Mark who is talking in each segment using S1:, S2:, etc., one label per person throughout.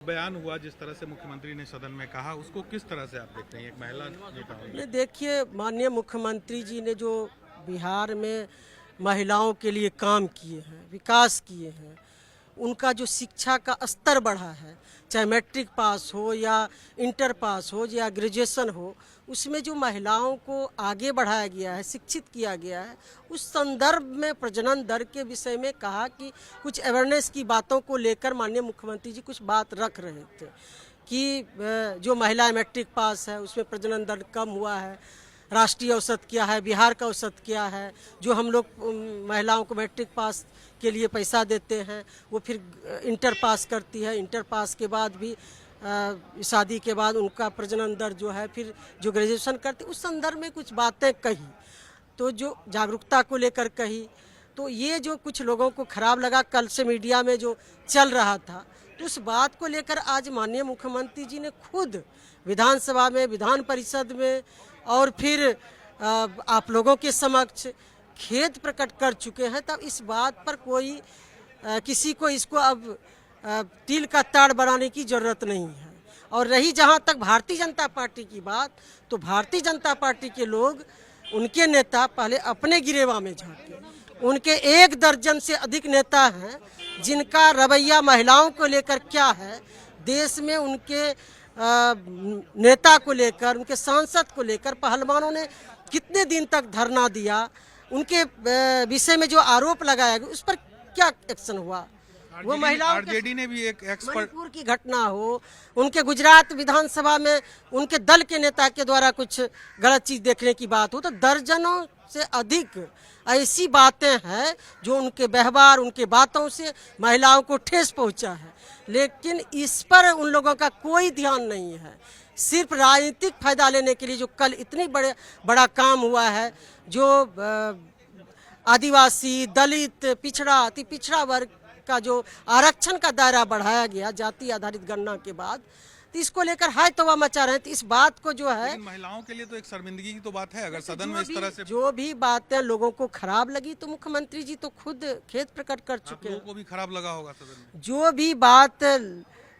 S1: बयान हुआ जिस तरह से मुख्यमंत्री ने सदन में कहा, उसको किस तरह से आप देखते हैं एक महिला नेता होंगे?
S2: देखिए, माननीय मुख्यमंत्री जी ने जो बिहार में महिलाओं के लिए काम किए हैं, विकास किए हैं, उनका जो शिक्षा का स्तर बढ़ा है, चाहे मैट्रिक पास हो या इंटर पास हो या ग्रेजुएशन हो, उसमें जो महिलाओं को आगे बढ़ाया गया है, शिक्षित किया गया है, उस संदर्भ में प्रजनन दर के विषय में कहा कि कुछ अवेयरनेस की बातों को लेकर माननीय मुख्यमंत्री जी कुछ बात रख रहे थे कि जो महिला मैट्रिक पास है उसमें प्रजनन दर कम हुआ है, राष्ट्रीय औसत क्या है, बिहार का औसत क्या है, जो हम लोग महिलाओं को मैट्रिक पास के लिए पैसा देते हैं वो फिर इंटर पास करती है, इंटर पास के बाद भी शादी के बाद उनका प्रजनन दर जो है फिर जो ग्रेजुएशन करती, उस संदर्भ में कुछ बातें कही, तो जो जागरूकता को लेकर कही, तो ये जो कुछ लोगों को खराब लगा कल से मीडिया में जो चल रहा था, तो उस बात को लेकर आज माननीय मुख्यमंत्री जी ने खुद विधानसभा में, विधान परिषद में और फिर आप लोगों के समक्ष खेद प्रकट कर चुके हैं। तब इस बात पर कोई किसी को इसको अब तिल का ताड़ बनाने की ज़रूरत नहीं है। और रही जहां तक भारतीय जनता पार्टी की बात, तो भारतीय जनता पार्टी के लोग, उनके नेता पहले अपने गिरेवा में झांके। उनके 1 दर्जन से अधिक नेता हैं जिनका रवैया महिलाओं को लेकर क्या है, देश में उनके नेता को लेकर, उनके सांसद को लेकर पहलवानों ने कितने दिन तक धरना दिया, उनके विषय में जो आरोप लगाया गया उस पर क्या एक्शन हुआ। वो महिलाओं
S1: आरजेडी ने भी एक एक्सपर्ट
S2: मणिपुर की घटना हो, उनके गुजरात विधानसभा में उनके दल के नेता के द्वारा कुछ गलत चीज देखने की बात हो, तो दर्जनों से अधिक ऐसी बातें हैं जो उनके व्यवहार, उनके बातों से महिलाओं को ठेस पहुंचा है, लेकिन इस पर उन लोगों का कोई ध्यान नहीं है। सिर्फ राजनीतिक फायदा लेने के लिए जो कल इतनी बड़ा काम हुआ है, जो आदिवासी, दलित, पिछड़ा, अति पिछड़ा वर्ग का जो आरक्षण का दायरा बढ़ाया गया जाति आधारित गणना के बाद, तो इसको लेकर हाय तौबा मचा रहे हैं। तो इस बात को जो है,
S1: महिलाओं के लिए तो एक शर्मिंदगी की तो बात है, अगर सदन में इस तरह से
S2: जो भी बातें लोगों को खराब लगी तो मुख्यमंत्री जी तो खुद खेद प्रकट कर चुके हैं।
S1: लोगों को भी खराब लगा होगा सदन में।
S2: जो भी बात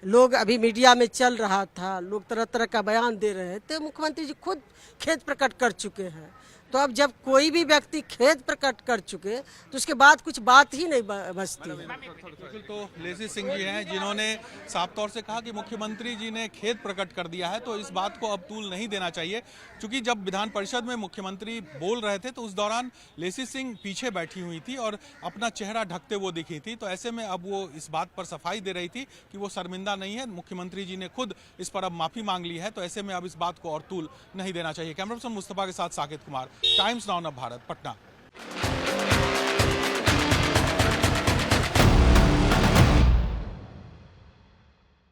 S2: लोग अभी मीडिया में चल रहा था, लोग तरह तरह का बयान दे रहे थे, मुख्यमंत्री जी खुद खेद प्रकट कर चुके हैं। तो अब जब कोई भी व्यक्ति खेद प्रकट कर चुके तो उसके बाद कुछ बात ही नहीं बचती है।
S1: तो लेसी सिंह जी हैं जिन्होंने साफ तौर से कहा कि मुख्यमंत्री जी ने खेद प्रकट कर दिया है, तो इस बात को अब तूल नहीं देना चाहिए, क्योंकि जब विधान परिषद में मुख्यमंत्री बोल रहे थे तो उस दौरान लेसी सिंह पीछे बैठी हुई थी और अपना चेहरा ढकते वो दिखी थी। तो ऐसे में अब वो इस बात पर सफाई दे रही थी कि वो शर्मिंदा नहीं है, मुख्यमंत्री जी ने खुद इस पर अब माफी मांग ली है, तो ऐसे में अब इस बात को और तूल नहीं देना चाहिए। कैमरा पर्सन मुस्तफा के साथ साकेत कुमार, टाइम्स नाउ भारत, पटना।